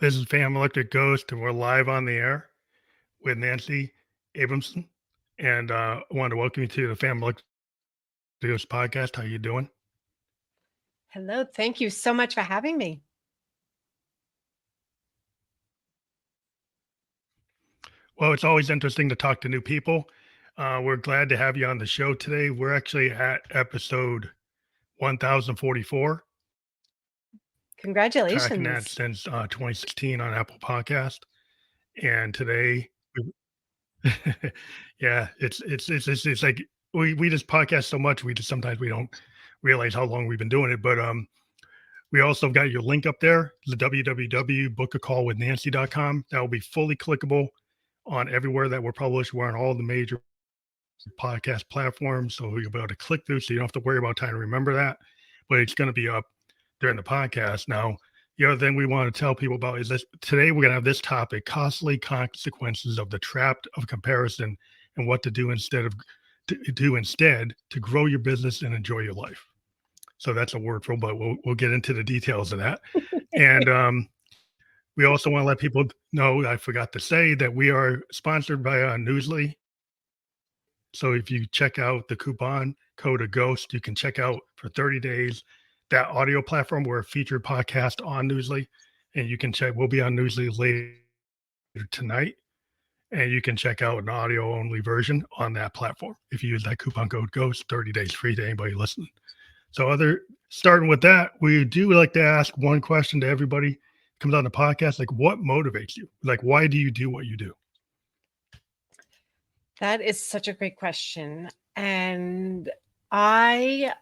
This is Fam Electric Ghost, and we're live on the air with Nancy Abramson. And I want to welcome you to the Fam Electric Ghost podcast. How you doing? Hello. Thank you so much for having me. Well, it's always interesting to talk to new people. We're glad to have you on the show today. We're actually at episode 1044, tracking that Congratulations. since 2016 on Apple Podcast. And today, yeah, it's like we just podcast so much. We just sometimes we don't realize how long we've been doing it. But we also got your link up there, the www.bookacallwithnancy.com. That will be fully clickable on everywhere that we're published. We're on all the major podcast platforms, so you'll be able to click through, so you don't have to worry about trying to remember that. But it's going to be up during the podcast. Now, the other thing we want to tell people about is this: today we're going to have this topic: costly consequences of the trap of comparison and what to do instead to grow your business and enjoy your life. So that's a wordful, but we'll get into the details of that. And we also want to let people know, I forgot to say, that we are sponsored by Newsly. So if you check out the coupon code of Ghost, you can check out for 30 days that audio platform. We're a featured podcast on Newsly, and you can check. We'll be on Newsly later tonight, and you can check out an audio only version on that platform. If you use that coupon code Ghost, 30 days free to anybody listening. So starting with that, we do like to ask one question to everybody comes on the podcast, like what motivates you? Like, why do you do what you do? That is such a great question. And I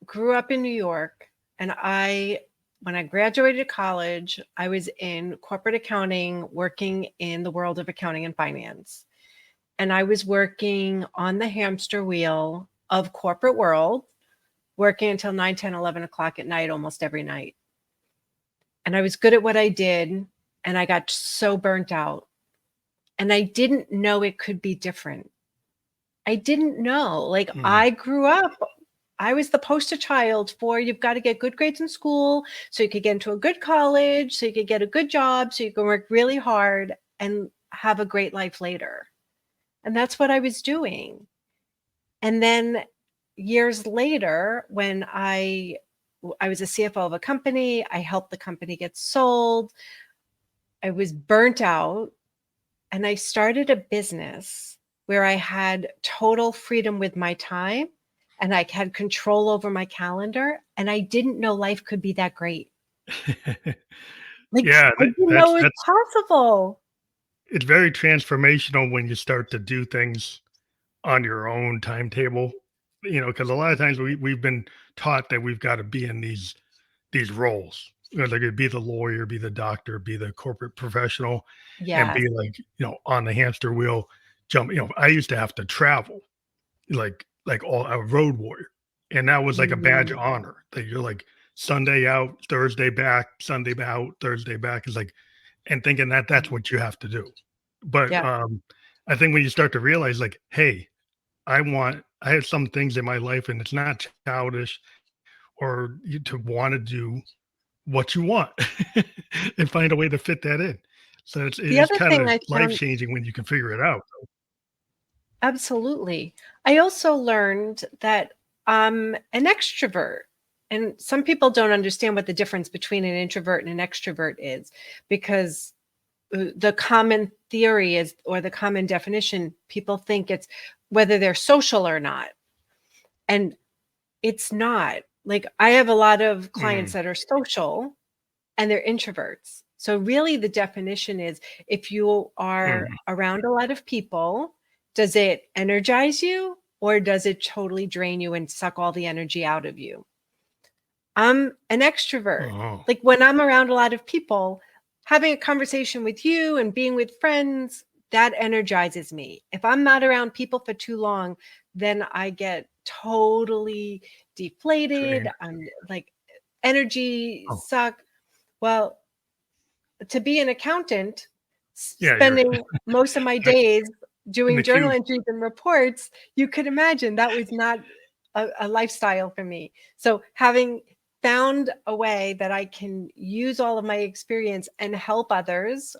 grew up in New York, and when I graduated college, I was in corporate accounting, working in the world of accounting and finance. And I was working on the hamster wheel of corporate world, working until 9, 10, 11 o'clock at night, almost every night. And I was good at what I did, and I got so burnt out. And I didn't know it could be different. I didn't know. Like, I grew up, I was the poster child for you've got to get good grades in school so you could get into a good college, so you could get a good job, so you can work really hard and have a great life later. And that's what I was doing. And then years later, when I was a CFO of a company, I helped the company get sold. I was burnt out, and I started a business where I had total freedom with my time, and I had control over my calendar, and I didn't know life could be that great. Like, Yeah, I didn't know it was possible. It's very transformational when you start to do things on your own timetable, because a lot of times we've been taught that we've got to be in these roles. Like be the lawyer, be the doctor, be the corporate professional, and Yes. be like, on the hamster wheel, jump. I used to have to travel, like all a road warrior, and that was like a badge of honor that you're like Sunday out, Thursday back, Sunday out, Thursday back is like, and thinking that that's what you have to do. But Yeah. I think when you start to realize, like, hey, I have some things in my life, and it's not childish or to want to do what you want and find a way to fit that in. So it The is other kind thing of I life found, changing when you can figure it out. absolutely. I also learned that I'm an extrovert. And some people don't understand what the difference between an introvert and an extrovert is, because the common theory is, or the common definition, people think it's whether they're social or not. And it's not. Like, I have a lot of clients that are social and they're introverts. So really the definition is, if you are around a lot of people, does it energize you, or does it totally drain you and suck all the energy out of you? I'm an extrovert. Oh, Like, when I'm around a lot of people, having a conversation with you and being with friends, that energizes me. If I'm not around people for too long, then I get totally deflated. train. I'm like, energy Oh, suck. Well, to be an accountant, yeah, you're spending most of my days in doing the journal cube. entries and reports, you could imagine that was not a lifestyle for me. So having found a way that I can use all of my experience and help others.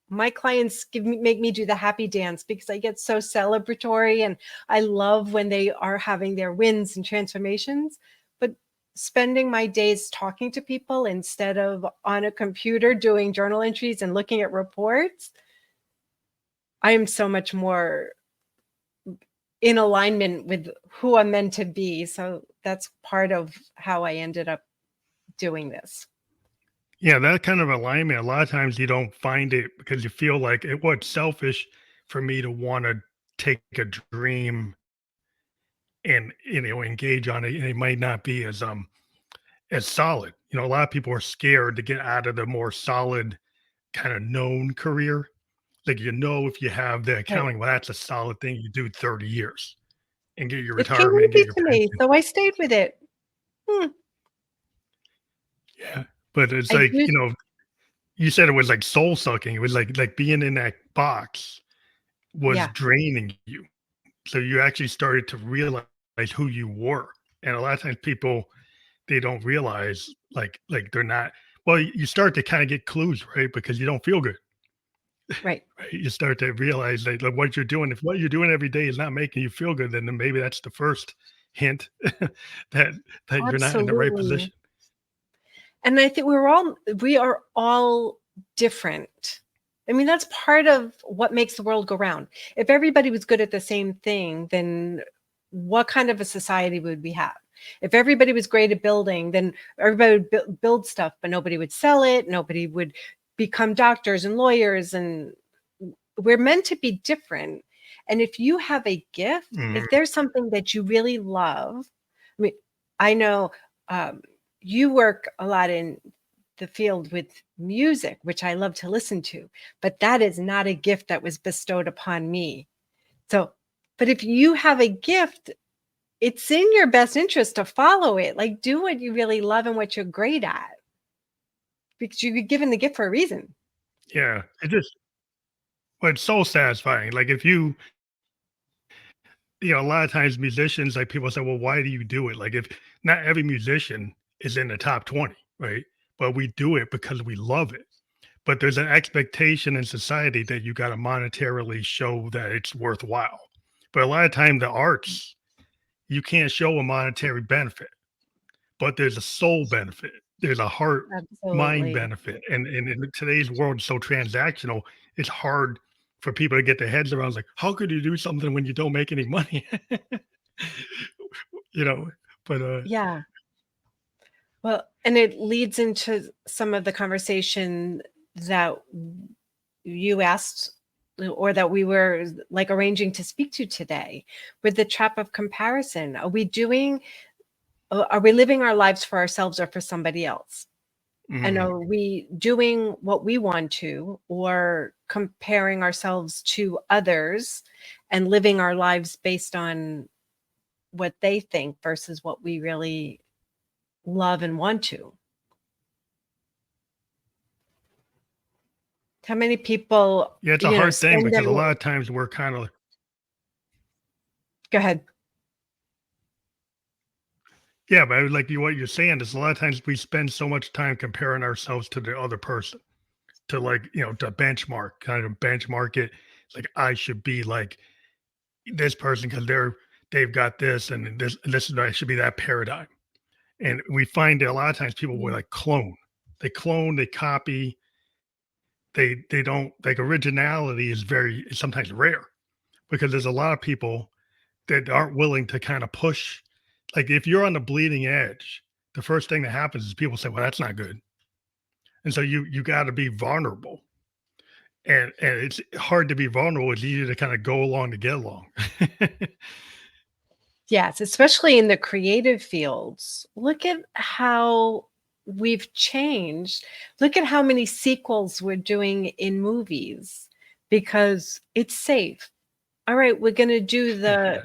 My clients make me do the happy dance because I get so celebratory, and I love when they are having their wins and transformations. But spending my days talking to people instead of on a computer doing journal entries and looking at reports, I am so much more in alignment with who I'm meant to be. So that's part of how I ended up doing this. Yeah, that kind of alignment, a lot of times you don't find it because you feel like it was selfish for me to want to take a dream and engage on it. And it might not be as solid. A lot of people are scared to get out of the more solid kind of known career. Like if you have the Right. accounting, well, that's a solid thing you do 30 years and get your It came retirement, get easy your to me, pension. so I stayed with it. Yeah. But it's I like, do. you said it was like soul sucking. It was like being in that box was Yeah, draining you. So you actually started to realize who you were. And a lot of times people, they don't realize like they're not, well, you start to kind of get clues, right? Because you don't feel good, right. right? You start to realize that like what you're doing, if what you're doing every day is not making you feel good, then maybe that's the first hint that you're not in the right Absolutely. position. And I think we are all different. I mean, that's part of what makes the world go round. If everybody was good at the same thing, then what kind of a society would we have? If everybody was great at building, then everybody would build stuff, but nobody would sell it. Nobody would become doctors and lawyers. And we're meant to be different. And if you have a gift, Mhm. if there's something that you really love, I mean, I know um, you work a lot in the field with music, which I love to listen to, but that is not a gift that was bestowed upon me. So, but if you have a gift, it's in your best interest to follow it. Like, do what you really love and what you're great at, because you're given the gift for a reason. Yeah. Well, it's so satisfying. Like if a lot of times musicians, like people say, well, why do you do it? Like if not every musician is in the top 20, right? But we do it because we love it. But there's an expectation in society that you got to monetarily show that it's worthwhile. But a lot of time the arts, you can't show a monetary benefit, but there's a soul benefit. There's a heart mind Absolutely. benefit. And in today's world, so transactional, it's hard for people to get their heads around. It's like, how could you do something when you don't make any money? you know, but Yeah. Well, and it leads into some of the conversation that you asked or that we were like arranging to speak to today with the trap of comparison. Are we living our lives for ourselves or for somebody else? And mhm. are we doing what we want to or comparing ourselves to others and living our lives based on what they think versus what we really love and want to? How many people, Yeah, it's a hard thing spend their because a lot of times we're kind of, go ahead. yeah, but like what you're saying is a lot of times we spend so much time comparing ourselves to the other person to like, to benchmark, kind of benchmark it. Like I should be like this person because they've got this and this is I should be that paradigm. And we find that a lot of times people will Mhm. like clone, they copy, they don't like originality is sometimes rare because there's a lot of people that aren't willing to kind of push. Like if you're on the bleeding edge, the first thing that happens is people say, well, that's not good. And so you got to be vulnerable. And it's hard to be vulnerable. It's easier to kind of go along to get along. Yes, especially in the creative fields. Look at how we've changed. Look at how many sequels we're doing in movies because it's safe. All right, we're going to do yeah.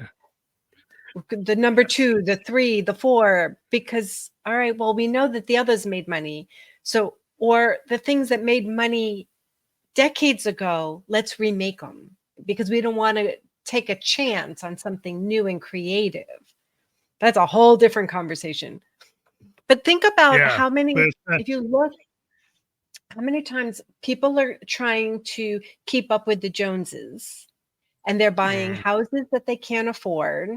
the number 2, the 3, the 4 because all right, well we know that the others made money. So or the things that made money decades ago, let's remake them because we don't want to take a chance on something new and creative. That's a whole different conversation. But think about Yeah, how many, but it's not, if you look, how many times people are trying to keep up with the Joneses, and they're buying mm, houses that they can't afford,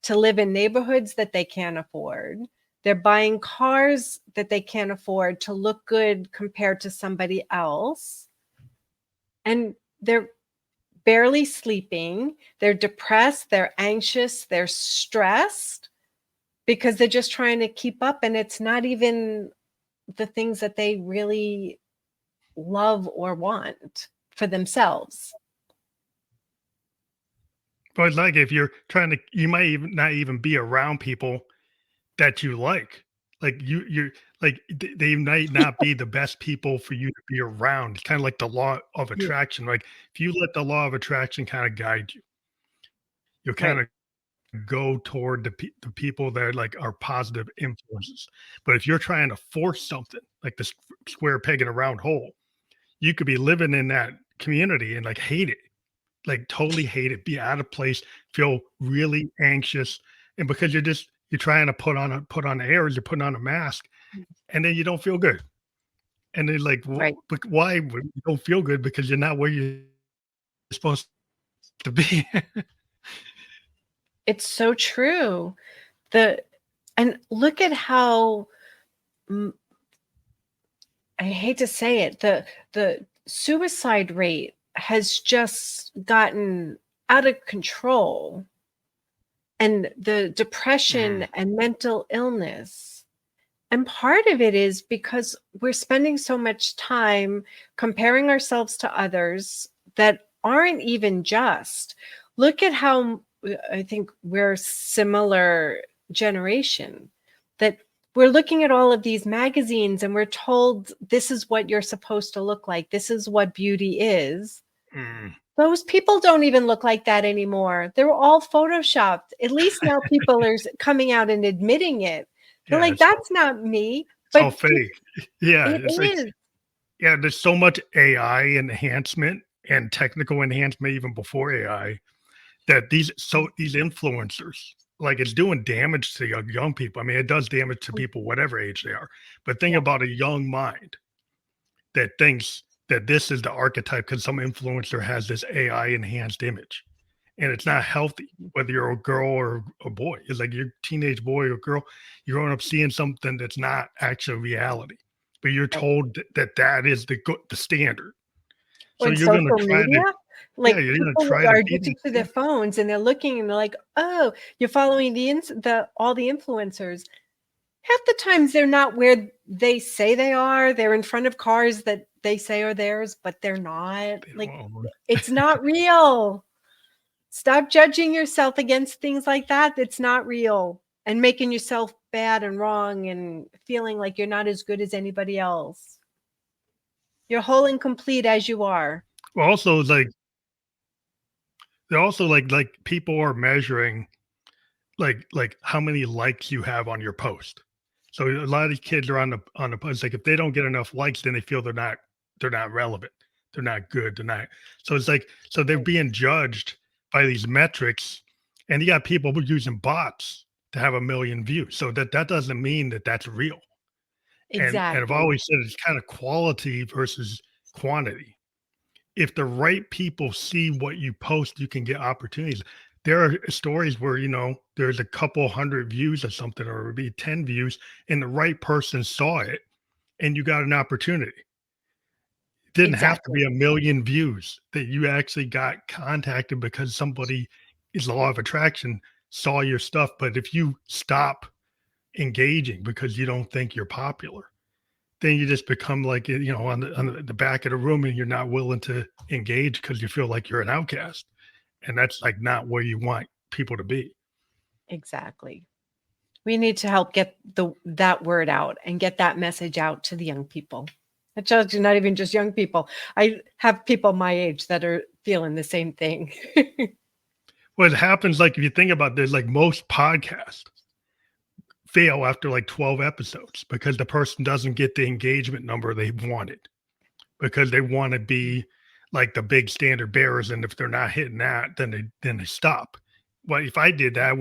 to live in neighborhoods that they can't afford. They're buying cars that they can't afford to look good compared to somebody else. And they're barely sleeping. They're depressed. They're anxious. They're stressed because they're just trying to keep up. And it's not even the things that they really love or want for themselves. but like if you're trying to, you might even not even be around people that you like. Like you're like they might not be the best people for you to be around. It's kind of like the law of Yeah. attraction. Like if you let the law of attraction kind of guide you, you'll kind Right. of go toward the people that like are positive influences. But if you're trying to force something like this square peg in a round hole, you could be living in that community and like hate it, like totally hate it, be out of place, feel really anxious, and because you're trying to put on airs, you're putting on a mask, and then you don't feel good, and then like, Right. but why would you don't feel good because you're not where you're supposed to be? It's so true. The and look at how, mm, I hate to say it, the suicide rate has just gotten out of control, and the depression Mm, and mental illness. And part of it is because we're spending so much time comparing ourselves to others that aren't even just. Look at how, I think we're similar generation, that we're looking at all of these magazines and we're told this is what you're supposed to look like. This is what beauty is. mm. Those people don't even look like that anymore. They're all photoshopped. At least now people are coming out and admitting it. They're Yeah, like, that's not me. it's all But fake. Yeah, it it's like is. yeah, there's so much AI enhancement and technical enhancement even before AI that these influencers, like, it's doing damage to young people. I mean, it does damage to people whatever age they are, but think Yeah, about a young mind that thinks that this is the archetype because some influencer has this AI enhanced image, and it's not healthy, whether you're a girl or a boy. It's like you're a teenage boy or girl, you're growing up seeing something that's not actual reality, but you're right. told that that is the standard. Or So in you're gonna social try media, to yeah, like you're gonna people try to are be the addicted to their same. phones and they're looking and they're like, oh, you're following the all the influencers. Half the times they're not where they say they are. They're in front of cars that they say are theirs, but they're not. Like, Oh, it's not real. Stop judging yourself against things like that. It's not real, and making yourself bad and wrong and feeling like you're not as good as anybody else. You're whole and complete as you are. well, also, like they're also like people are measuring like how many likes you have on your post. So a lot of these kids are on the post. Like if they don't get enough likes, then they feel they're not relevant. They're not good. They're not. So it's like so they're Right. being judged by these metrics, and you got people who are using bots to have a million views. So that doesn't mean that that's real. And I've Exactly. always said it's kind of quality versus quantity. If the right people see what you post, you can get opportunities. There are stories where, there's a couple hundred views or something, or it would be 10 views, and the right person saw it and you got an opportunity. It didn't have to Exactly. be a million views that you actually got contacted because somebody is the law of attraction saw your stuff. But if you stop engaging because you don't think you're popular, then you just become like on the back of the room and you're not willing to engage because you feel like you're an outcast, and that's like not where you want people to be. Exactly. We need to help get that word out and get that message out to the young people. It tells you not even just young people. I have people my age that are feeling the same thing. What happens, like if you think about this, like most podcasts fail after like 12 episodes because the person doesn't get the engagement number they wanted because they want to be like the big standard bearers, and if they're not hitting that, then they stop. Well, if I did that, I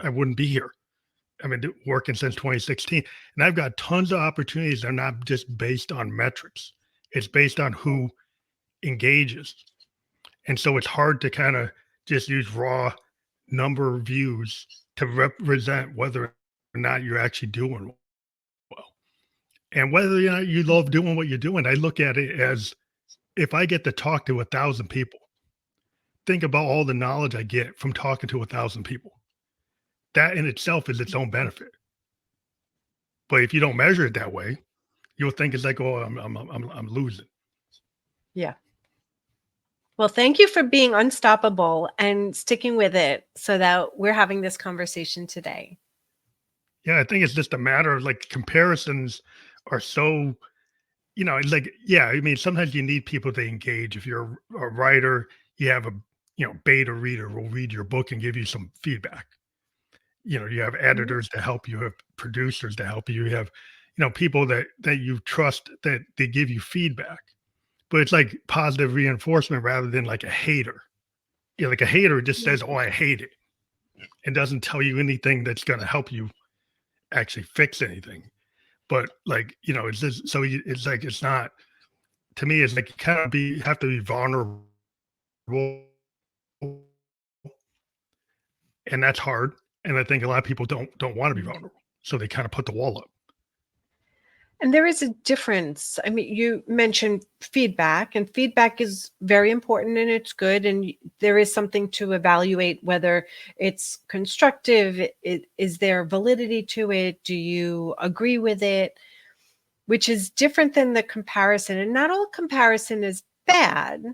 wouldn't be here. I've been working since 2016, and I've got tons of opportunities that are not just based on metrics. It's based on who engages. And so it's hard to kind of just use raw number of views to represent whether or not you're actually doing well. And whether or not you love doing what you're doing, I look at it as if I get to talk to 1,000 people, think about all the knowledge I get from talking to 1,000 people. That in itself is its own benefit. But if you don't measure it that way, you'll think it's like, oh, I'm losing. Yeah. Well, thank you for being unstoppable and sticking with it so that we're having this conversation today. Yeah, I think it's just a matter of like comparisons are so, it's like, yeah, I mean, sometimes you need people to engage. If you're a writer, you have a, beta reader will read your book and give you some feedback. You have Mhm. editors to help you, have producers to help you, you have, people that you trust that they give you feedback. But it's like positive reinforcement rather than like a hater. Like a hater just says, "Oh, I hate it," and doesn't tell you anything that's going to help you actually fix anything. But like, it's just so it's like it's not to me. It's like you kind of have to be vulnerable, and that's hard. And I think a lot of people don't want to be vulnerable, so they kind of put the wall up. And there is a difference. I mean, you mentioned feedback, and feedback is very important and it's good. And there is something to evaluate whether it's constructive. Is there validity to it? Do you agree with it? Which is different than the comparison. And not all comparison is bad.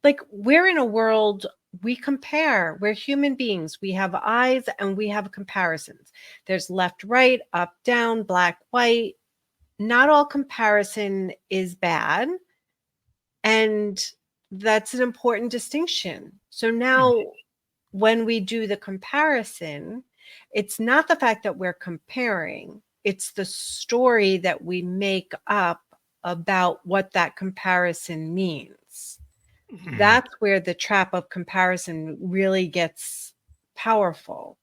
Like, we're in a world, we compare. We're human beings. We have eyes and we have comparisons. There's left, right, up, down, black, white. Not all comparison is bad. And that's an important distinction. So now, when we do the comparison, it's not the fact that we're comparing, it's the story that we make up about what that comparison means. Mhm. That's where the trap of comparison really gets powerful,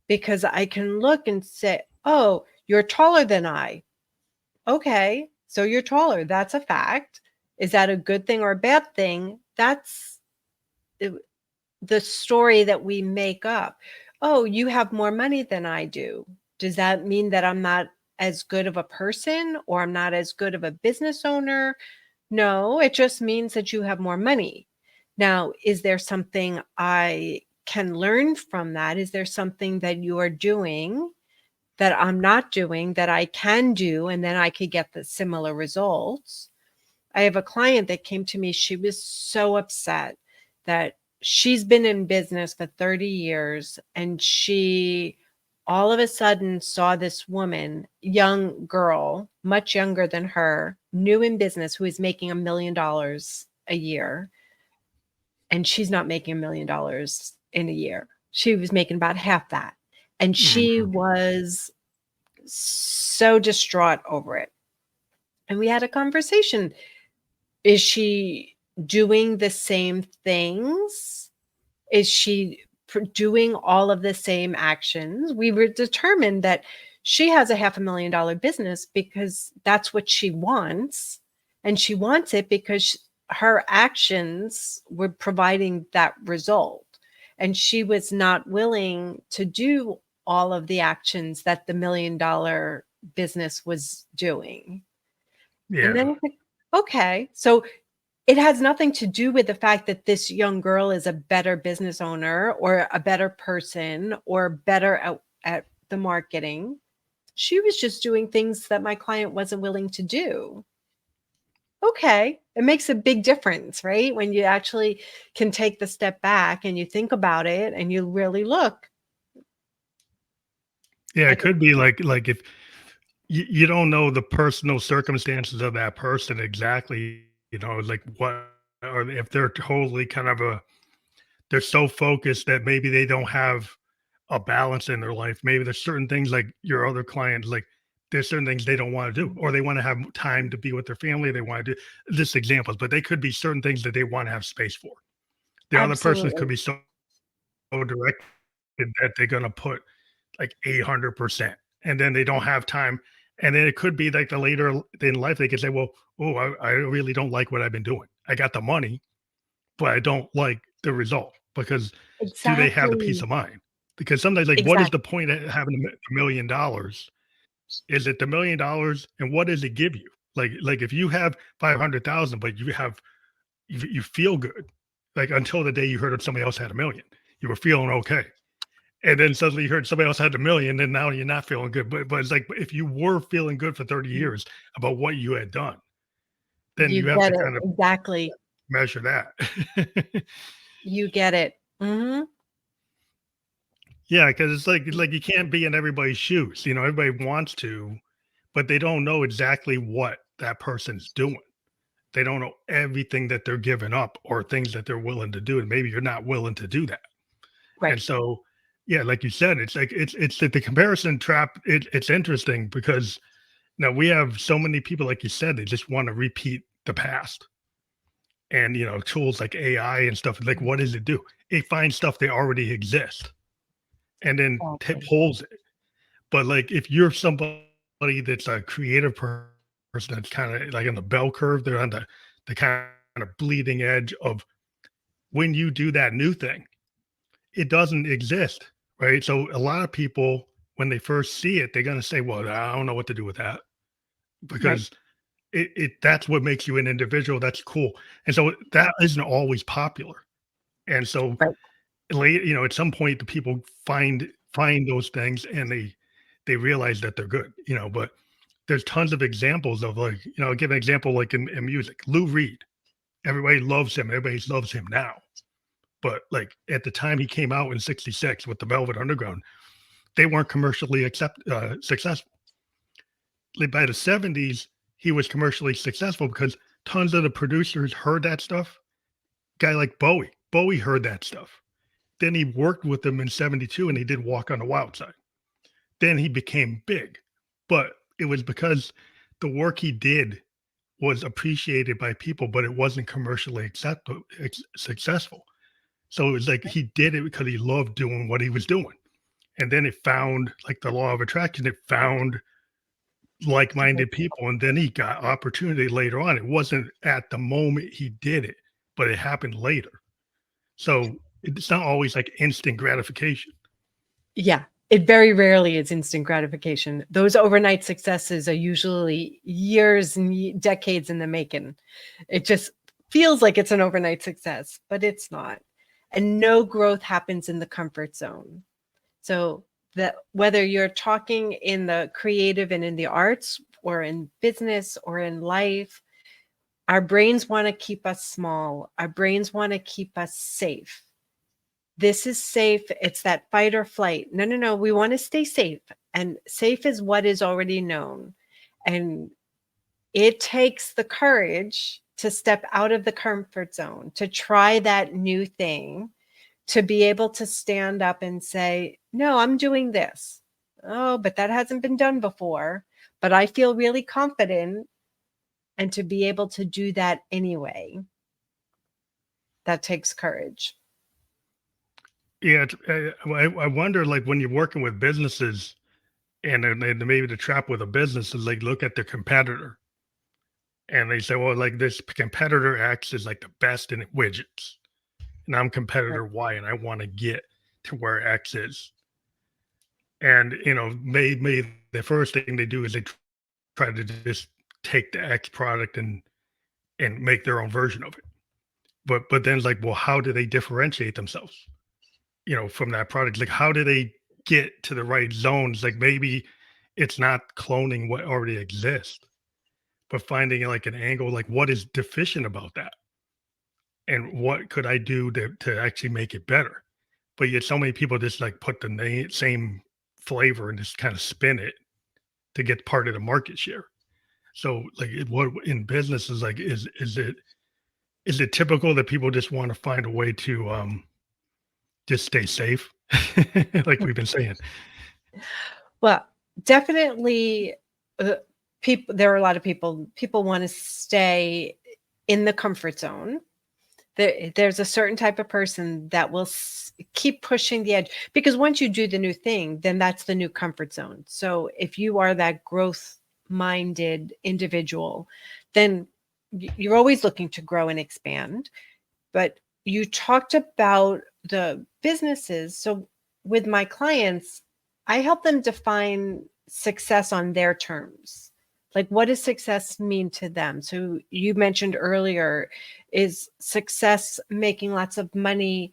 because I can look and say, oh, you're taller than I. Okay, so you're taller. That's a fact. Is that a good thing or a bad thing? That's the story that we make up. Oh, you have more money than I do. Does that mean that I'm not as good of a person or I'm not as good of a business owner? No, it just means that you have more money. Now, is there something I can learn from that? Is there something that you are doing that I'm not doing that I can do, and then I could get the similar results? I have a client that came to me. She was so upset that she's been in business for 30 years and she all of a sudden saw this woman, young girl, much younger than her, new in business, who is making $1 million a year. And she's not making $1 million in a year. She was making about half that. And she Mhm. was so distraught over it. And we had a conversation. Is she doing the same things? Is she doing all of the same actions? We were determined that she has a $500,000 business because that's what she wants. And she wants it because her actions were providing that result. And she was not willing to do all of the actions that the $1 million business was doing. And Yeah. then it's like, okay, so it has nothing to do with the fact that this young girl is a better business owner or a better person or better at the marketing. She was just doing things that my client wasn't willing to do. Okay, it makes a big difference, right? When you actually can take the step back and you think about it and you really look. Yeah, I it could be like if you don't know the personal circumstances of that person exactly, like what, or if they're totally kind of they're so focused that maybe they don't have a balance in their life. Maybe there's certain things like your other clients, like there's certain things they don't want to do, or they want to have time to be with their family. They want to do just examples, but they could be certain things that they want to have space for. The other person could absolutely. be so directed that they're going to put like 800%. And then they don't have time. And then it could be like the later in life, they could say, well, oh, I really don't like what I've been doing. I got the money, but I don't like the result because do they have the peace Exactly. of mind? Because sometimes, like, what is the Exactly. point of having $1 million? Is it the $1 million, and what does it give you? Like if you have 500,000, but you feel good, like until the day you heard of somebody else had a million, you were feeling okay, and then suddenly you heard somebody else had a million, and now you're not feeling good. But it's like if you were feeling good for 30 Mm, years about what you had done, then you you have get to it. kind of Exactly. measure that. You get it. Mhm. Yeah, because it's like you can't be in everybody's shoes. You know, everybody wants to, but they don't know exactly what that person's doing. They don't know everything that they're giving up or things that they're willing to do, and maybe you're not willing to do that. And Right. so, yeah, like you said, it's like it's the comparison trap. It's interesting because now we have so many people, like you said, they just want to repeat the past. And tools like AI and stuff, like what does it do? It finds stuff that already exist and then Exactly. pulls it. But like if you're somebody that's a creative person that's kind of like on the bell curve, they're on the kind of bleeding edge of when you do that new thing, it doesn't exist, right? So a lot of people, when they first see it, they're gonna say, "Well, I don't know what to do with that," Right. because it that's what makes you an individual. That's cool, and so that isn't always popular. And so Right. late, at some point, the people find those things and they realize that they're good, but there's tons of examples of like, I'll give an example like in music. Lou Reed, everybody loves him. Everybody loves him now. But like at the time he came out in '66 with the Velvet Underground, they weren't commercially successful. Like by the '70s, he was commercially successful because tons of the producers heard that stuff. Guy like Bowie heard that stuff. Then he worked with them in '72 and he did Walk on the Wild Side. Then he became big. But it was because the work he did was appreciated by people, but it wasn't commercially successful. So it was like he did it because he loved doing what he was doing. And then it found like the law of attraction, it found like-minded people, and then he got opportunity later on. It wasn't at the moment he did it, but it happened later. So it's not always like instant gratification. Yeah. It very rarely is instant gratification. Those overnight successes are usually years and decades in the making. It just feels like it's an overnight success, but it's not. And no growth happens in the comfort zone. So that whether you're talking in the creative and in the arts or in business or in life, our brains want to keep us small. Our brains want to keep us safe. This is safe. It's that fight or flight. No, no, no. We want to stay safe. And safe is what is already known. And it takes the courage to step out of the comfort zone, to try that new thing, to be able to stand up and say, no, I'm doing this. Oh, but that hasn't been done before. But I feel really confident. And to be able to do that anyway, that takes courage. Yeah, I wonder, like, when you're working with businesses and then maybe the trap with a business is like look at their competitor and they say, well, like this competitor X is like the best in widgets, and I'm Right. competitor Y, and I want to get to where X is. And maybe the first thing they do is they try to just take the X product and make their own version of it. But then it's like, well, how do they differentiate themselves? From that product. Like, how do they get to the right zones? Like, maybe it's not cloning what already exists, but finding like an angle, like what is deficient about that, and what could I do to actually make it better? But yet, so many people just like put the same flavor and just kind of spin it to get part of the market share. So, like, what in business is like, is it typical that people just want to find a way to just stay safe, like we've been saying? Well, definitely, people. There are a lot of people. People want to stay in the comfort zone. There's a certain type of person that will keep pushing the edge, because once you do the new thing, then that's the new comfort zone. So if you are that growth minded individual, then you're always looking to grow and expand. But you talked about the businesses. So with my clients, I help them define success on their terms. Like, what does success mean to them? So you mentioned earlier, is success making lots of money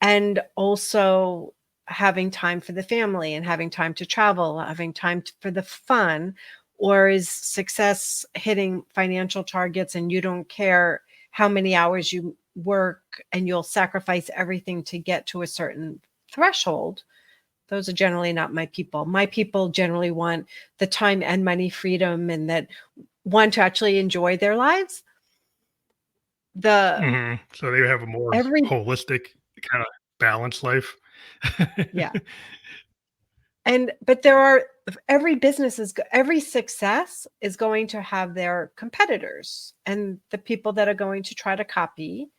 and also having time for the family and having time to travel, having time for the fun? Or is success hitting financial targets and you don't care how many hours you work and you'll sacrifice everything to get to a certain threshold? Those are generally not my people. My people generally want the time and money freedom, and that want to actually enjoy their lives. The So they have a more every holistic kind of balanced life. Yeah. But there are, every success is going to have their competitors and the people that are going to try to copy.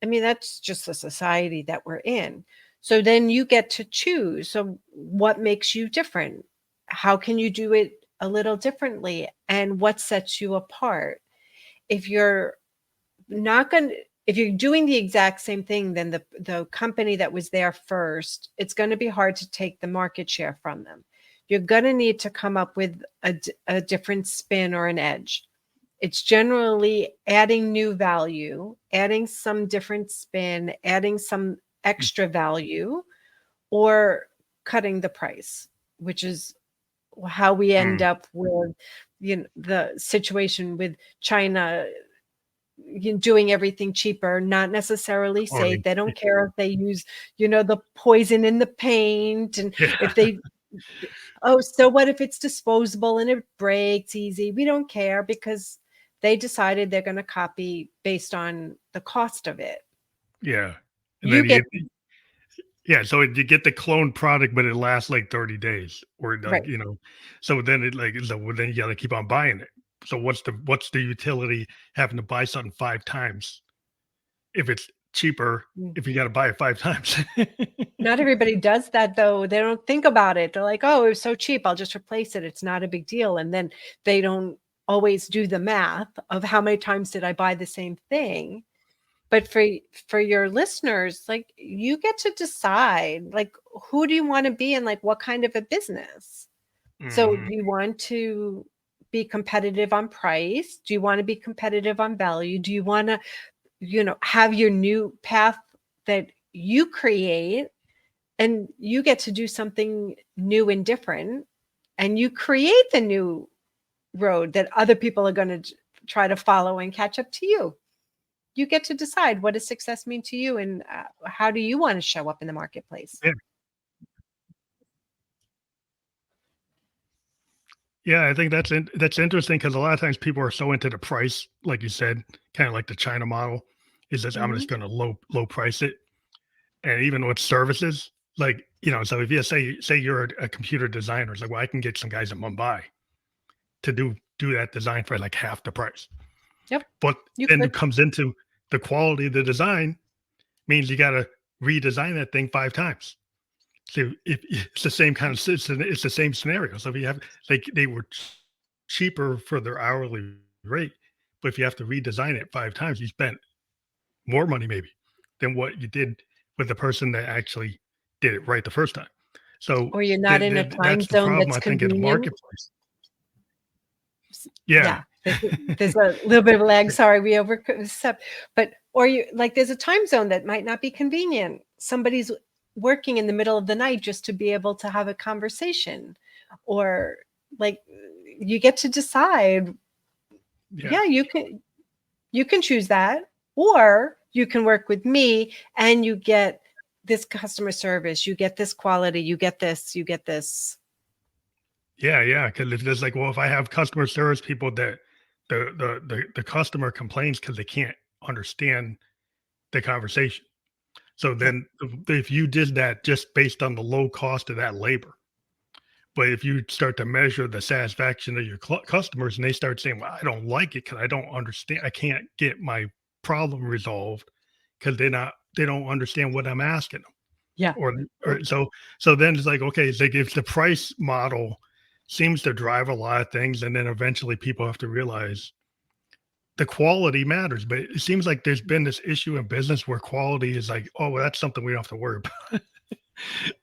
I mean, that's just the society that we're in. So then you get to choose. So what makes you different? How can you do it a little differently? And what sets you apart? If you're not going to, if you're doing the exact same thing, then the company that was there first, it's going to be hard to take the market share from them. You're going to need to come up with a different spin or an edge. It's generally adding new value, adding some different spin, adding some extra value, or cutting the price, which is how we end up with, the situation with China, doing everything cheaper, not necessarily safe. They don't care if they use, the poison in the paint, and if they, oh, so what if it's disposable and it breaks easy? We don't care, because they decided they're going to copy based on the cost of it. Yeah. And You then get so you get the clone product, but it lasts like 30 days or like, right. so then then you got to keep on buying it. So what's the utility having to buy something 5 times if it's cheaper if you got to buy it 5 times? Not everybody does that, though. They don't think about it. They're like, oh, it was so cheap, I'll just replace it. It's not a big deal. And then they don't always do the math of how many times did I buy the same thing. But for your listeners, like, you get to decide, like, who do you want to be and like what kind of a business. So do you want to be competitive on price? Do you want to be competitive on value? Do you want to, have your new path that you create, and you get to do something new and different, and you create the new road that other people are going to try to follow and catch up to you? You get to decide, what does success mean to you, and how do you want to show up in the marketplace? Yeah. Yeah, I think that's interesting because a lot of times people are so into the price, like you said, kind of like the China model, is that I'm Mhm. just going to low price it. And even with services, like, so if you say you're a computer designer, it's like, well, I can get some guys in Mumbai to do that design for like half the price. Yep, But you then could. it comes into the quality of the design means you got to redesign that thing 5 times. So if it's the same kind of it's the same scenario. So if you have like they were cheaper for their hourly rate, but if you have to redesign it 5 times, you spent more money maybe than what you did with the person that actually did it right the first time. So Or you're not in a time that's the zone problem that's I think in the convenient. marketplace. Yeah. Yeah, there's a little bit of lag. Sorry, we overstepped. But or you, like, there's a time zone that might not be convenient. Somebody's working in the middle of the night just to be able to have a conversation, or like, you get to decide. Yeah. Yeah, you can choose that, or you can work with me and you get this customer service, you get this quality, you get this, you get this. Yeah, yeah. Because if there's like, well, if I have customer service people that the customer complains because they can't understand the conversation. So Yep. then if you did that just based on the low cost of that labor, but if you start to measure the satisfaction of your customers and they start saying, well, I don't like it because I don't understand, I can't get my problem resolved because they don't understand what I'm asking them. Yeah. Or so then it's like, okay, it's like if the price model seems to drive a lot of things, and then eventually people have to realize the quality matters. But it seems like there's been this issue in business where quality is like, oh, well, that's something we don't have to worry about.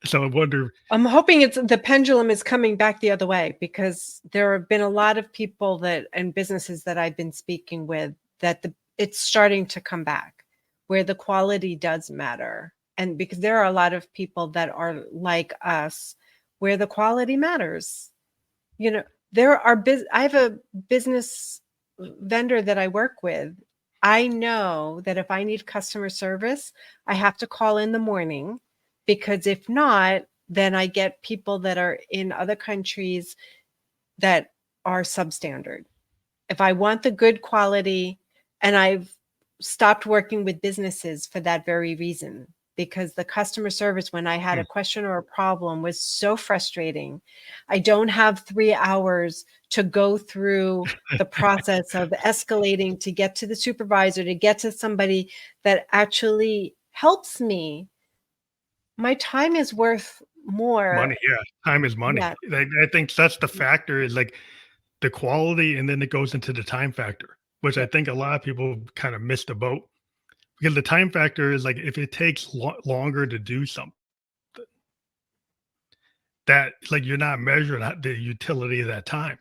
So I wonder, I'm hoping it's the pendulum is coming back the other way, because there have been a lot of people that and businesses that I've been speaking with that it's starting to come back where the quality does matter. And because there are a lot of people that are like us where the quality matters. You know, I have a business vendor that I work with. I know that if I need customer service, I have to call in the morning, because if not, then I get people that are in other countries that are substandard. If I want the good quality, and I've stopped working with businesses for that very reason, because the customer service, when I had a question or a problem, was so frustrating. I don't have 3 hours to go through the process of escalating to get to the supervisor, to get to somebody that actually helps me. My time is worth more. money, yeah, time is money. Yeah, I think that's the factor is like the quality, and then it goes into the time factor, which I yeah, think a lot of people kind of missed the boat because the time factor is like if it takes longer to do something, that like you're not measuring the utility of that time,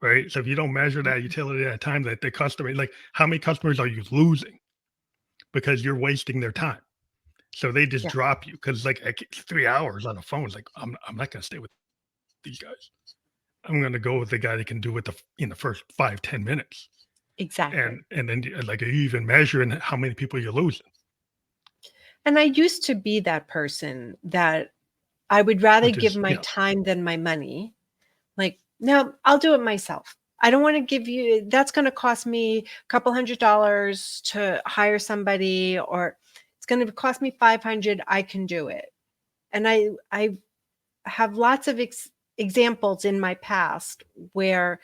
right? So if you don't measure that utility of that time, that the customer, like how many customers are you losing because you're wasting their time? So they just yeah, drop you because like 3 hours on the phone is like I'm not gonna stay with these guys. I'm gonna go with the guy that can do it in the first 5-10 minutes. exactly. And then like are you even measuring how many people you're losing, And I used to be that person that I would rather which give is my time than my money. Like, no, I'll do it myself. I don't want to give you, that's going to cost me a couple $100 to hire somebody, or it's going to cost me 500. I can do it. And I have lots of examples in my past where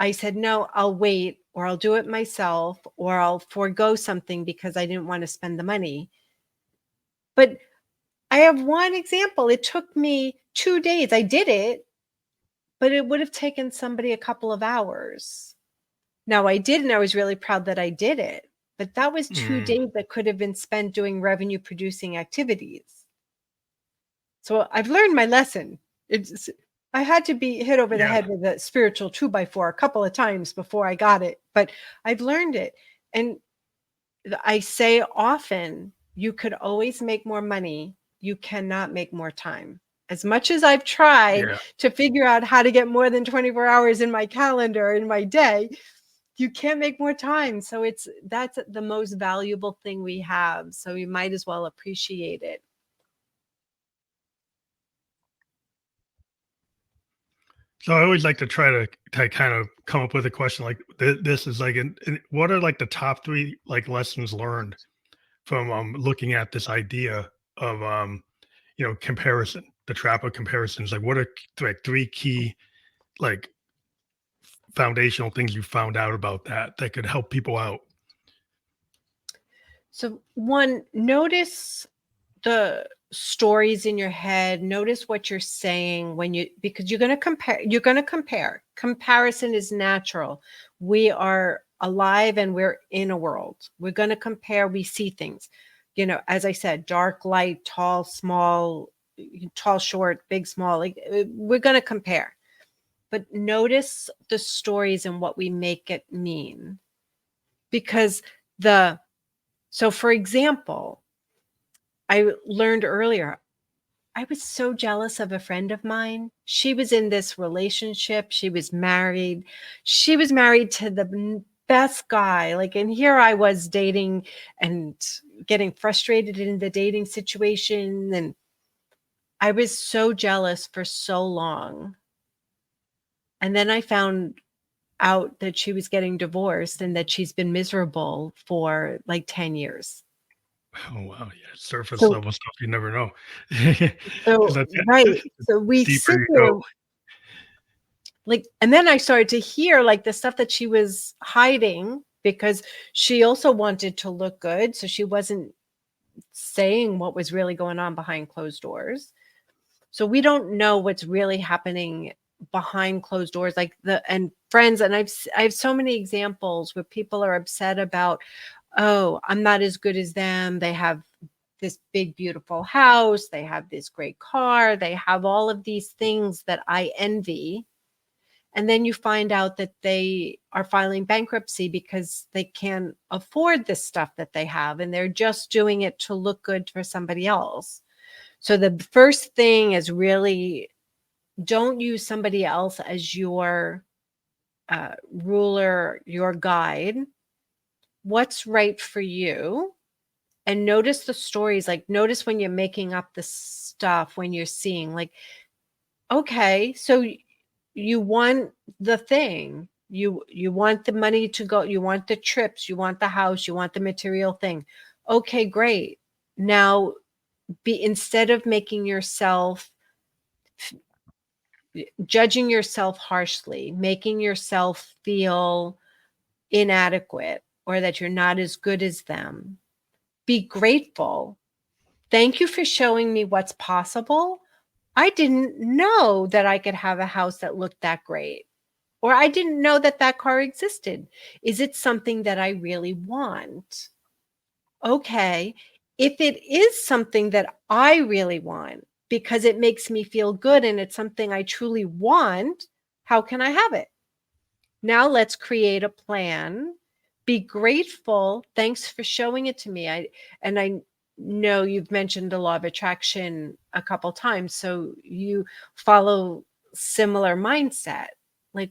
I said, no, I'll wait, or I'll do it myself, or I'll forego something because I didn't want to spend the money. But I have one example. It took me 2 days. I did it, but it would have taken somebody a couple of hours. Now I did, and I was really proud that I did it, but that was 2 mm, days that could have been spent doing revenue producing activities. So I've learned my lesson. It's I had to be hit over the yeah, head with a spiritual 2x4 a couple of times before I got it, but I've learned it. And I say often, you could always make more money. You cannot make more time. As much as I've tried yeah. to figure out how to get more than 24 hours in my calendar in my day, you can't make more time. So that's the most valuable thing we have. So you might as well appreciate it. So I always like to try to kind of come up with a question like this is like, what are like the top three like lessons learned from looking at this idea of comparison, the trap of comparisons? Like, what are like three key like foundational things you found out about that could help people out? So one, notice the stories in your head. Notice what you're saying because you're going to compare. Comparison is natural. We are alive and we're in a world. We're going to compare. We see things, as I said, dark, light, tall, small, tall, short, big, small, like we're going to compare. But notice the stories and what we make it mean, because so for example, I learned earlier, I was so jealous of a friend of mine. She was in this relationship. She was married. She was married to the best guy. Like, and here I was dating and getting frustrated in the dating situation. And I was so jealous for so long. And then I found out that she was getting divorced and that she's been miserable for like 10 years. Oh wow, yeah, surface So, level stuff you never know. so That's right. the So we deeper sit you there. go. Like, and then I started to hear like the stuff that she was hiding because she also wanted to look good. So she wasn't saying what was really going on behind closed doors. So we don't know what's really happening behind closed doors, like and friends. And I have so many examples where people are upset about, oh, I'm not as good as them. They have this big, beautiful house. They have this great car. They have all of these things that I envy. And then you find out that they are filing bankruptcy because they can't afford the stuff that they have. And they're just doing it to look good for somebody else. So the first thing is really, don't use somebody else as your ruler, your guide. What's right for you? And notice the stories. Like, notice when you're making up the stuff, when you're seeing, like, okay, so you want the thing, you want the money to go, you want the trips, you want the house, you want the material thing. Okay, great. Now, instead of making yourself, judging yourself harshly, making yourself feel inadequate or that you're not as good as them, be grateful. Thank you for showing me what's possible. I didn't know that I could have a house that looked that great, or I didn't know that that car existed. Is it something that I really want? Okay. If it is something that I really want because it makes me feel good and it's something I truly want, how can I have it? Now let's create a plan. Be grateful. Thanks for showing it to me. I know you've mentioned the law of attraction a couple times, so you follow similar mindset. Like,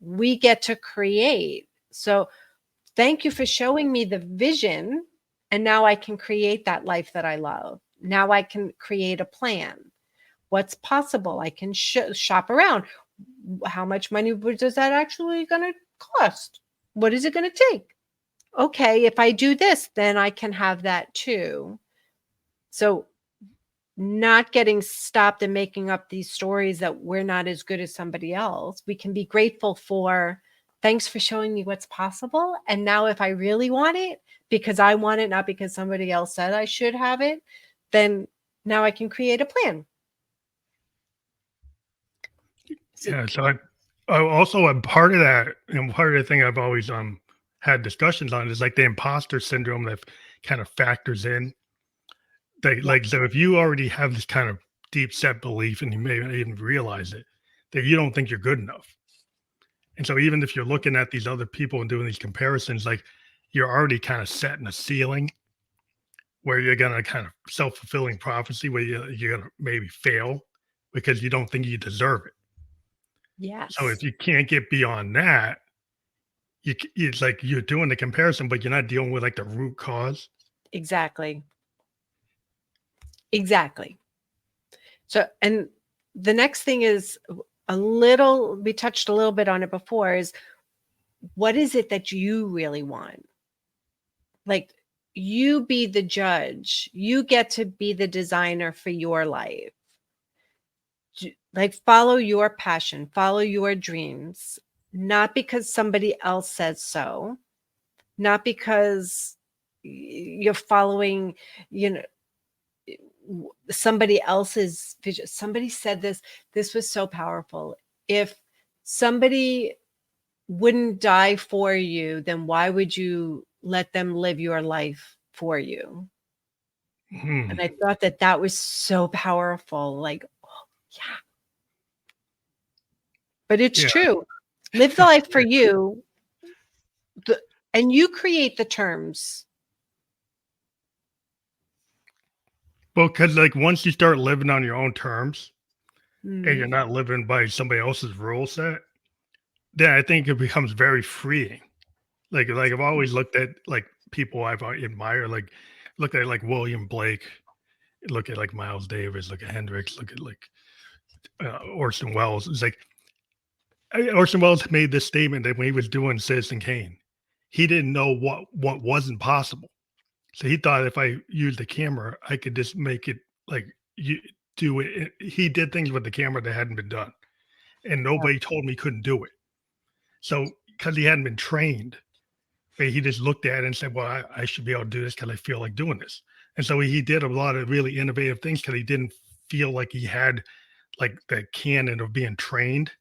we get to create. So thank you for showing me the vision, and now I can create that life that I love. Now I can create a plan. What's possible? I can shop around. How much money does that actually going to cost? What is it going to take? Okay, if I do this, then I can have that too. So not getting stopped and making up these stories that we're not as good as somebody else. We can be grateful for, thanks for showing me what's possible. And now if I really want it, because I want it, not because somebody else said I should have it, then now I can create a plan. Yeah, so I also a part of that, and part of the thing I've always had discussions on is like the imposter syndrome that kind of factors in. Like so, if you already have this kind of deep set belief, and you may not even realize it, that you don't think you're good enough, and so even if you're looking at these other people and doing these comparisons, like you're already kind of setting a ceiling where you're gonna kind of self-fulfilling prophecy where you're gonna maybe fail because you don't think you deserve it. So Yes, if you can't get beyond that, it's like you're doing the comparison, but you're not dealing with like the root cause. exactly. Exactly. So, and the next thing is we touched a little bit on it before, is what is it that you really want? Like, you be the judge. You get to be the designer for your life. Like, follow your passion, follow your dreams, not because somebody else says so, not because you're following, you know, somebody else's vision. Somebody said this was so powerful. If somebody wouldn't die for you, then why would you let them live your life for you? Hmm. And I thought that that was so powerful. Like, oh, yeah, but it's Yeah. true. Live the life for you, and you create the terms. Well, because like once you start living on your own terms and Mm, you're not living by somebody else's rule set, then I think it becomes very freeing. Like I've always looked at like people I've admired, like look at like William Blake, look at like Miles Davis, look at Hendrix, look at like Orson Welles. It's like Orson Welles made this statement that when he was doing Citizen Kane, he didn't know what wasn't possible. So he thought if I used the camera, I could just make it like you do it. He did things with the camera that hadn't been done, and yeah, nobody told me he couldn't do it. So because he hadn't been trained, but he just looked at it and said, well, I should be able to do this because I feel like doing this. And so he did a lot of really innovative things because he didn't feel like he had like the canon of being trained.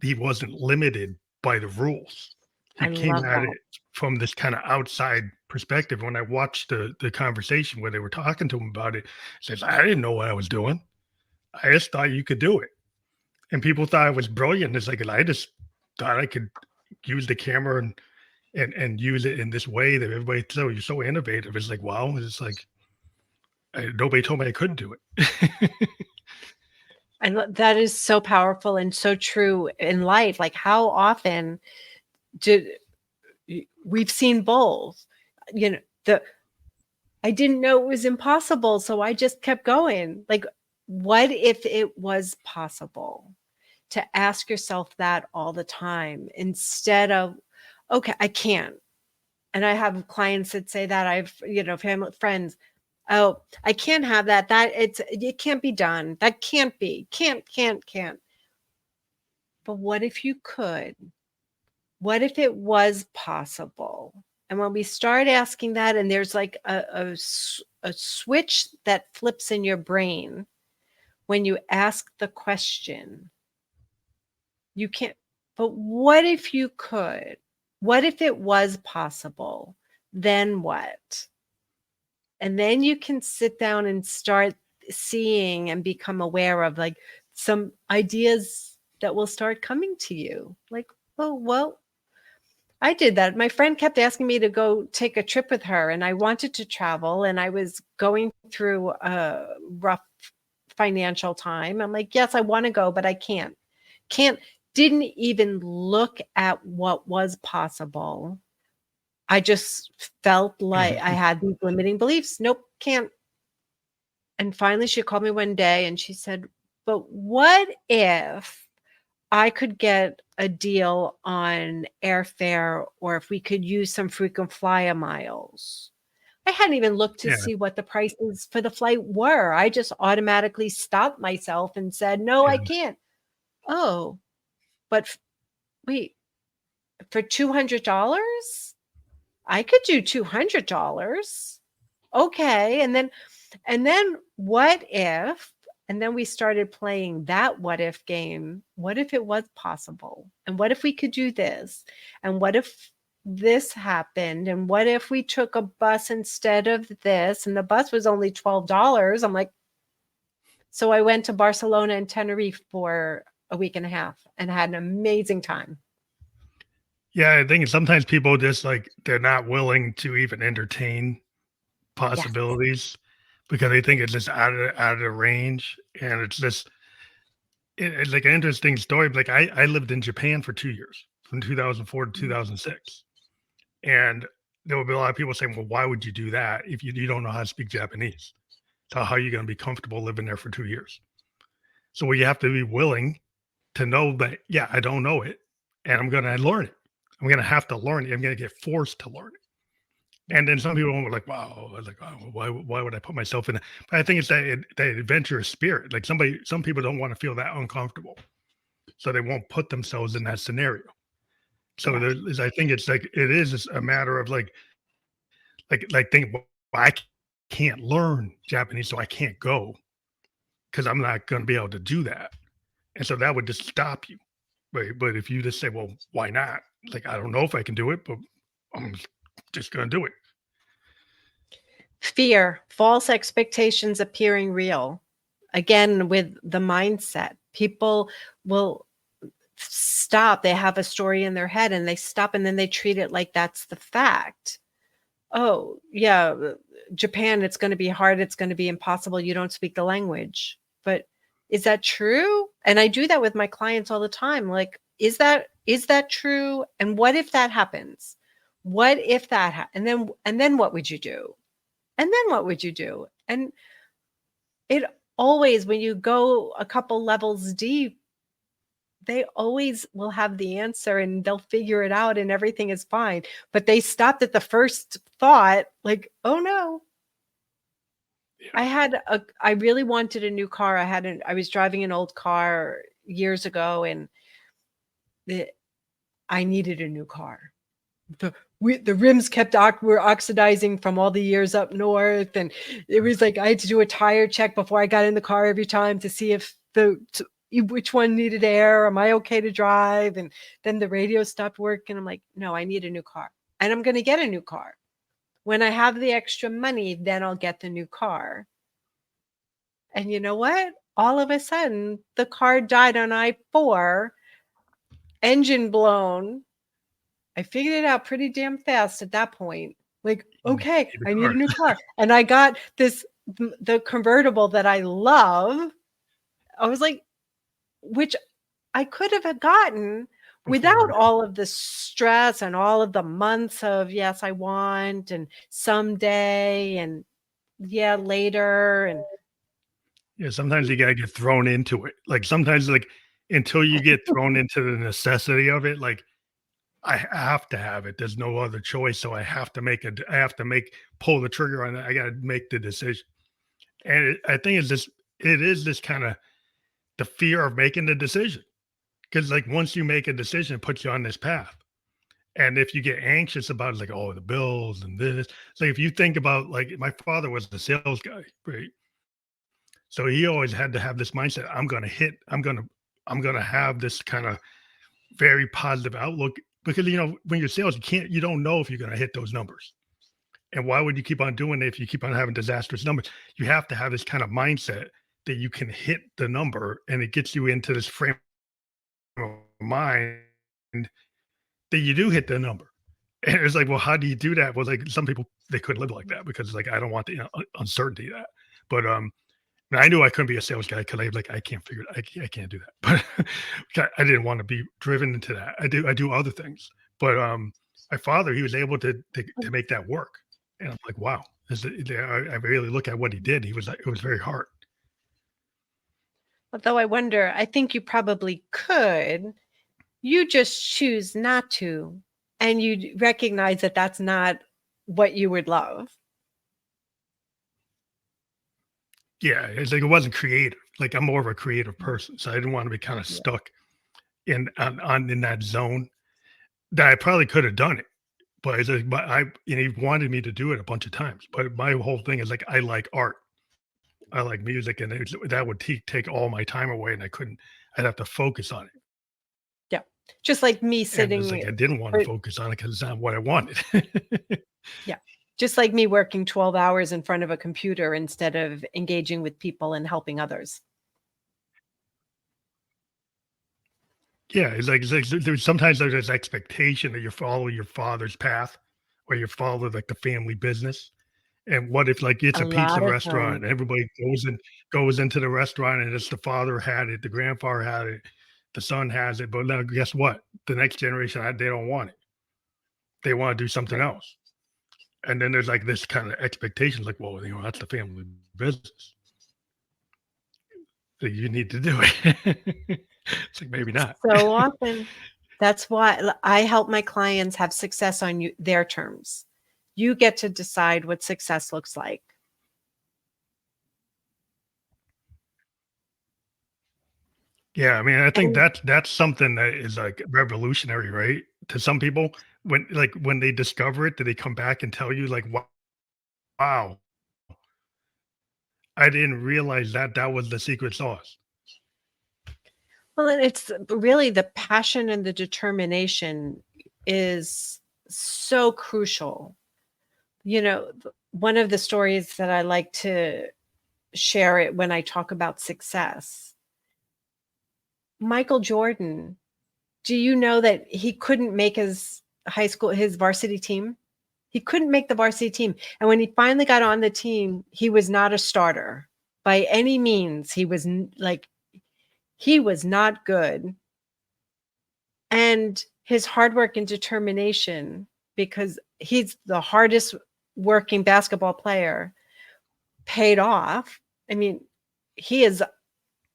He wasn't limited by the rules. He I came love at that. it from this kind of outside perspective. When I watched the conversation where they were talking to him about it, he says, I didn't know what I was doing. I just thought you could do it. And people thought it was brilliant. It's like, I just thought I could use the camera and use it in this way that everybody so you're so innovative. It's like, wow, it's like nobody told me I couldn't do it. That is so powerful and so true in life. Like, how often did we've seen both? You know, I didn't know it was impossible, so I just kept going. Like, what if it was possible? To ask yourself that all the time instead of, okay, I can't. And I have clients that say that. I've, family, friends, oh, I can't have that. It can't be done. That can't be. Can't. But what if you could? What if it was possible? And when we start asking that, and there's like a switch that flips in your brain when you ask the question, you can't, but what if you could? What if it was possible? Then what? And then you can sit down and start seeing and become aware of like some ideas that will start coming to you. Like, oh, well, I did that. My friend kept asking me to go take a trip with her, and I wanted to travel, and I was going through a rough financial time. I'm like, yes, I want to go, but I can't. Didn't even look at what was possible. I just felt like I had these limiting beliefs. Nope, can't. And finally, she called me one day and she said, but what if I could get a deal on airfare, or if we could use some frequent flyer miles? I hadn't even looked to Yeah, see what the prices for the flight were. I just automatically stopped myself and said, no, I yeah, can't. Oh, but wait, for $200? I could do $200. Okay. And then what if, and then we started playing that what if game. What if it was possible? And what if we could do this? And what if this happened? And what if we took a bus instead of this? And the bus was only $12. I'm like, so I went to Barcelona and Tenerife for a week and a half and had an amazing time. yeah. I think sometimes people just like they're not willing to even entertain Yes. possibilities because they think it's just out of the range, and it's just it's like an interesting story. Like I lived in Japan for 2 years, from 2004 to 2006, and there would be a lot of people saying, "Well, why would you do that if you don't know how to speak Japanese? So how are you going to be comfortable living there for 2 years?" So you have to be willing to know that, yeah, I don't know it, and I'm going to learn it. I'm going to have to learn it. I'm going to get forced to learn it. And then some people were like, "Wow," I was like, "Oh, why would I put myself in?" But I think it's that adventurous spirit. Like some people don't want to feel that uncomfortable, so they won't put themselves in that scenario. So Yes. there's, I think it's like it is a matter of like think, well, I can't learn Japanese, so I can't go because I'm not going to be able to do that, and so that would just stop you. But if you just say, well, why not? Like I don't know if I can do it, but I'm just going to do it. Fear, false expectations appearing real. Again, with the mindset, people will stop. They have a story in their head and they stop and then they treat it like that's the fact. Oh, yeah, Japan, it's going to be hard. It's going to be impossible. You don't speak the language. But is that true? And I do that with my clients all the time. Like, is that true? And what if that happens? What if that and then what would you do? And then what would you do? And it always, when you go a couple levels deep, they always will have the answer and they'll figure it out and everything is fine. But they stopped at the first thought, like, oh no. Yeah. I really wanted a new car. I was driving an old car years ago and I needed a new car. the rims were oxidizing from all the years up north, and it was like I had to do a tire check before I got in the car every time to see if which one needed air. Am I okay to drive? And then the radio stopped working. I'm like, no, I need a new car, and I'm going to get a new car. When I have the extra money, then I'll get the new car. And you know what? All of a sudden, the car died on I-4, engine blown. I figured it out pretty damn fast at that point. Like, okay, I need a new car. And I got the convertible that I love. I was like, which I could have gotten without all of the stress and all of the months of, yes, I want, and someday, and yeah, later. And yeah, sometimes you gotta get thrown into it. Like sometimes, like until you get thrown into the necessity of it, like I have to have it. There's no other choice. So I have to pull the trigger on it. I got to make the decision. And I think it is this kind of the fear of making the decision. Cause like once you make a decision, it puts you on this path. And if you get anxious about it, like, oh, the bills and this, like if you think about like my father was the sales guy, right? So he always had to have this mindset. I'm gonna have this kind of very positive outlook because when you're sales, you don't know if you're going to hit those numbers. And why would you keep on doing it if you keep on having disastrous numbers? You have to have this kind of mindset that you can hit the number, and it gets you into this frame of mind that you do hit the number. And it's like, well, how do you do that? Well, like some people they couldn't live like that because like I don't want the uncertainty of that. But I knew I couldn't be a sales guy because I can't figure it. I can't do that. But I didn't want to be driven into that. I do other things. But my father, he was able to make that work. And I'm like, wow. I really look at what he did. It was very hard. Although I wonder, I think you probably could. You just choose not to. And you recognize that that's not what you would love. Yeah, it's like it wasn't creative. Like I'm more of a creative person, so I didn't want to be kind of stuck in that zone. That I probably could have done it, but it's like, he wanted me to do it a bunch of times. But my whole thing is like I like art, I like music, and that would take all my time away, and I'd have to focus on it. Yeah, just like me sitting. And it's like I didn't want to focus on it because it's not what I wanted. Yeah. Just like me working 12 hours in front of a computer instead of engaging with people and helping others. Yeah, it's like sometimes there's this expectation that you follow your father's path or you follow like the family business. And what if like it's a pizza restaurant and everybody goes into the restaurant and it's the father had it, the grandfather had it, the son has it, but now guess what? The next generation they don't want it. They want to do something else. And then there's like this kind of expectation, like, well, that's the family business. So you need to do it. It's like maybe not. So often. That's why I help my clients have success on their terms. You get to decide what success looks like. Yeah, I mean, I think that's something that is like revolutionary, right? To some people, when they discover it, do they come back and tell you like, wow, I didn't realize that was the secret sauce. Well, and it's really the passion and the determination is so crucial. One of the stories that I like to share it when I talk about success. Michael Jordan, do you know that he couldn't make his varsity team? He couldn't make the varsity team. And when he finally got on the team, he was not a starter by any means. He was not good. And his hard work and determination, because he's the hardest working basketball player, paid off. I mean, he is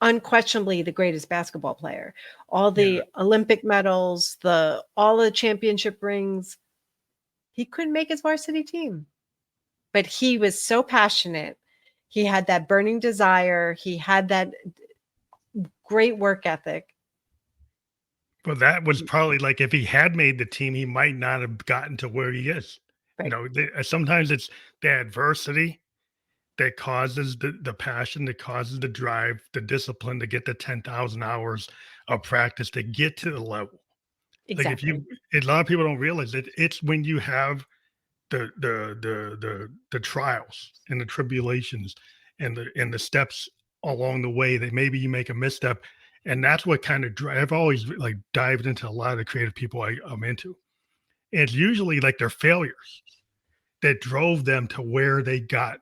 unquestionably the greatest basketball player. All the Olympic medals, all the championship rings. He couldn't make his varsity team, but he was so passionate. He had that burning desire. He had that great work ethic. But that was probably like if he had made the team, he might not have gotten to where he is. Right. Sometimes it's the adversity that causes the passion, that causes the drive, the discipline to get the 10,000 hours of practice to get to the level. Like if Exactly. you, a lot of people don't realize that it's when you have the trials and the tribulations and the steps along the way that maybe you make a misstep, and that's what kind of I've always like dived into a lot of the creative people I'm into. And it's usually like their failures that drove them to where they got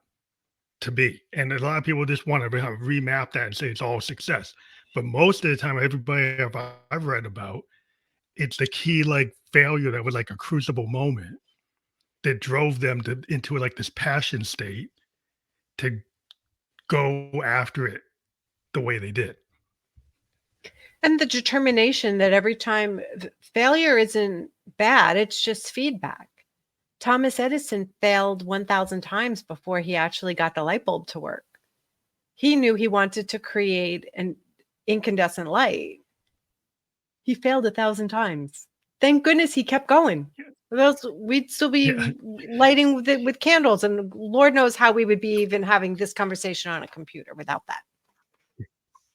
to be. And a lot of people just want to remap that and say it's all success. But most of the time, everybody I've read about, it's the key like failure that was like a crucible moment that drove them into like this passion state to go after it the way they did. And the determination that every time failure isn't bad, it's just feedback. Thomas Edison failed 1,000 times before he actually got the light bulb to work. He knew he wanted to create an incandescent light. He failed 1,000 times. Thank goodness he kept going. Or else we'd still be Yeah. lighting with candles, and Lord knows how we would be even having this conversation on a computer without that.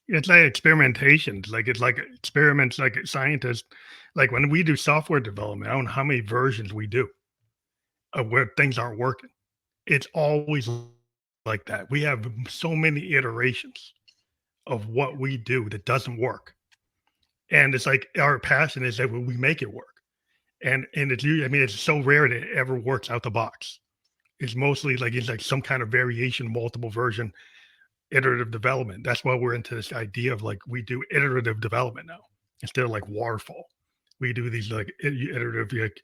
It's like experimentations. Like it's like experiments like scientists, like when we do software development, I don't know how many versions we do of where things aren't working. It's always like that. We have so many iterations of what we do that doesn't work. And it's like our passion is that we make it work. And it's I mean, it's so rare that it ever works out the box. It's mostly like it's like some kind of variation, multiple version, iterative development. That's why we're into this idea of like we do iterative development now instead of like waterfall. We do these like iterative, like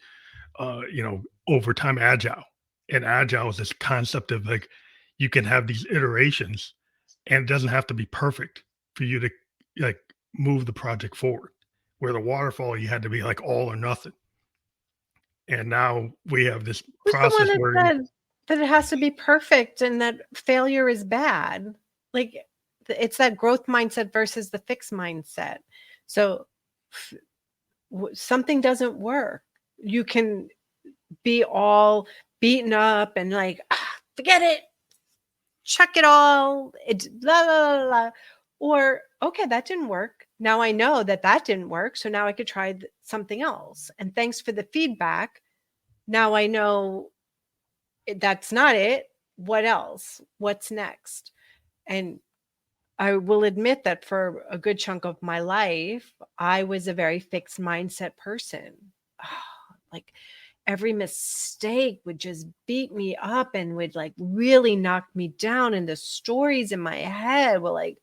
over time agile. And agile is this concept of like you can have these iterations and it doesn't have to be perfect for you to like move the project forward. Where the waterfall, you had to be like all or nothing. And now we have this Who's the one process that where said that it has to be perfect and that failure is bad? Like, it's that growth mindset versus the fixed mindset. So something doesn't work. You can be all beaten up and like, forget it, chuck it all, it blah, blah, blah, blah. Or, okay, that didn't work. Now I know that didn't work. So now I could try something else. And thanks for the feedback. Now I know that's not it. What else? What's next? And I will admit that for a good chunk of my life, I was a very fixed mindset person. Like every mistake would just beat me up and would like really knock me down. And the stories in my head were like,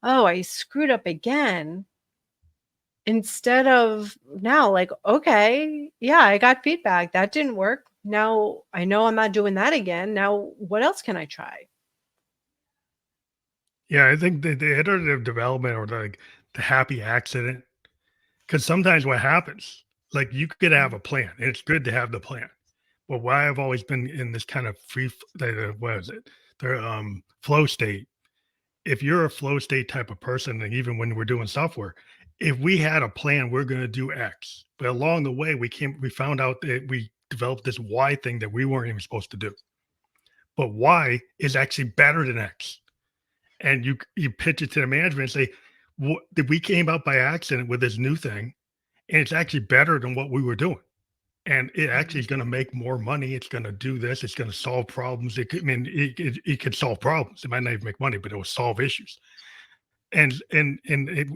oh, I screwed up again. Instead of now, like, okay, yeah, I got feedback. That didn't work. Now I know I'm not doing that again. Now, what else can I try? yeah, I think the iterative development or like the happy accident. Because sometimes what happens, like you could have Mm. a plan, and it's good to have the plan. But why I've always been in this kind of what is it? The flow state. If you're a flow state type of person, and even when we're doing software, if we had a plan, we're going to do X. But along the way, we found out that we developed this Y thing that we weren't even supposed to do. But Y is actually better than X. And you pitch it to the management and say, what, we came out by accident with this new thing, and it's actually better than what we were doing. And it actually Mhm. is going to make more money. It's going to do this. It's going to solve problems. I mean, it could solve problems. It might not even make money, but it will solve issues. And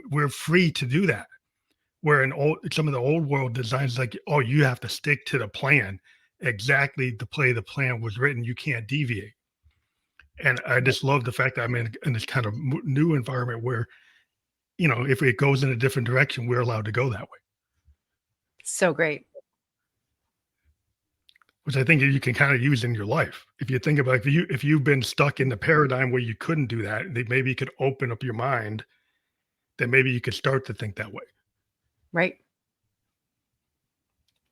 we're free to do that. Where in some of the old world designs, like, oh, you have to stick to the plan exactly the plan was written. You can't deviate. And I Right. just love the fact that I'm in this kind of new environment where if it goes in a different direction, we're allowed to go that way. So great. Which I think you can kind of use in your life. If you think about if you've been stuck in the paradigm where you couldn't do that, maybe you could open up your mind, then maybe you could start to think that way. Right.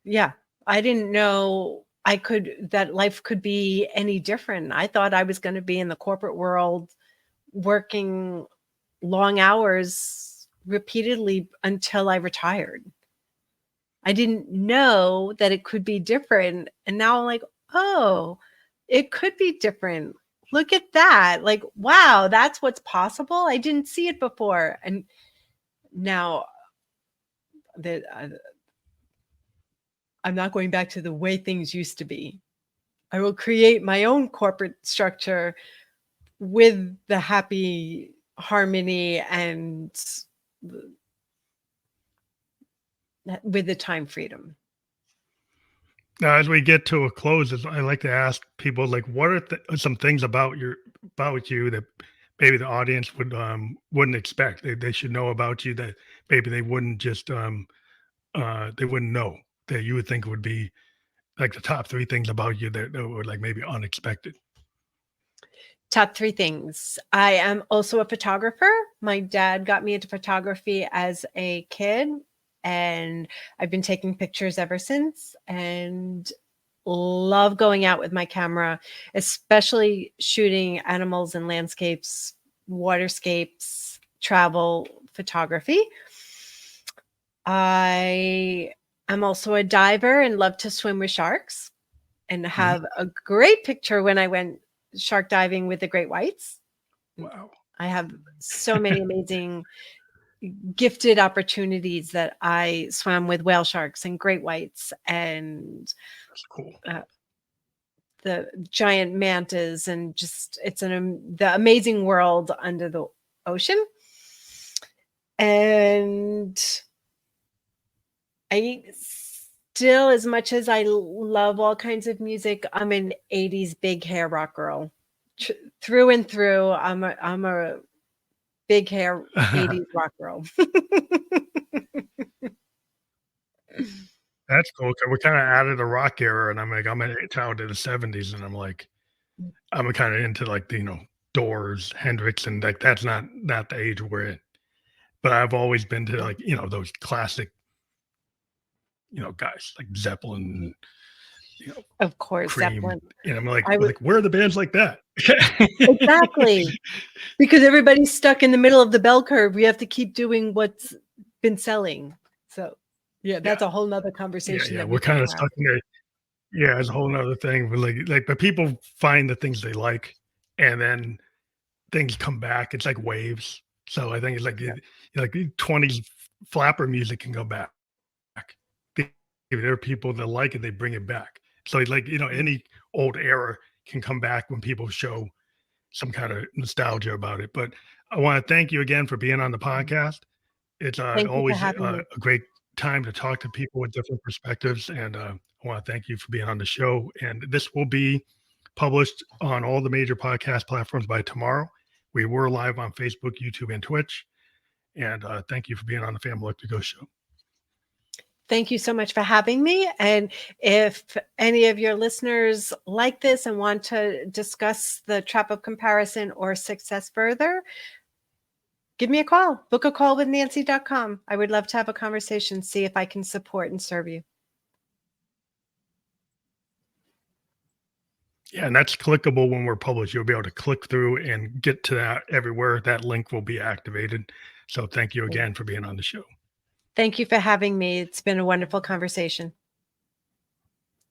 Yeah. I didn't know that life could be any different. I thought I was going to be in the corporate world working long hours repeatedly until I retired. I didn't know that it could be different. And now I'm like, oh, it could be different. Look at that. Like, wow, that's what's possible. I didn't see it before. And now I'm not going back to the way things used to be. I will create my own corporate structure with the happy harmony and with the time freedom. Now, as we get to a close, I like to ask people, like, what are some things about you that maybe the audience wouldn't expect? They should know about you that maybe they wouldn't just they wouldn't know, that you would think would be like the top 3 things about you that were like maybe unexpected. Top 3 things. I am also a photographer. My dad got me into photography as a kid, and I've been taking pictures ever since, and love going out with my camera, especially shooting animals and landscapes, waterscapes, travel photography. I am also a diver and love to swim with sharks, and have a great picture when I went shark diving with the great whites. Wow. I have so many amazing gifted opportunities that I swam with whale sharks and great whites and That's cool. The giant mantas, and just the amazing world under the ocean. And I still, as much as I love all kinds of music, I'm an 80s big hair rock girl. Through and through, I'm a big hair 80s rock girl. That's cool. 'Cause we're kind of out of the rock era, and I'm a child of the '70s, and I'm kind of into like the Doors, Hendrix, and like that's not the age we're in. But I've always been to like those classic guys like Zeppelin, Of course, Cream, Zeppelin. and I'm like I would where are the bands like that? exactly, because everybody's stuck in the middle of the bell curve. We have to keep doing what's been selling. So, yeah, that's Yeah, a whole nother yeah, conversation yeah. that we We're can kind of have. stuck in there. Yeah, it's a whole nother thing. But but people find the things they like, and then things come back. It's like waves. So I think it's like Yeah. like the 20s flapper music can go back. If there are people that like it, they bring it back. So like Mm. any old era can come back when people show some kind of nostalgia about it. But I want to thank you again for being on the podcast. It's Thank you for always having me. a great time to talk to people with different perspectives. And I want to thank you for being on the show. And this will be published on all the major podcast platforms by tomorrow. We were live on Facebook, YouTube, and Twitch. And thank you for being on the Family Look to Go show. Thank you so much for having me. And if any of your listeners like this and want to discuss the trap of comparison or success further, give me a call. Book a call with Nancy.com. I would love to have a conversation, see if I can support and serve you. Yeah, and that's clickable when we're published. You'll be able to click through and get to that everywhere. That link will be activated. So thank you again for being on the show. Thank you for having me. It's been a wonderful conversation.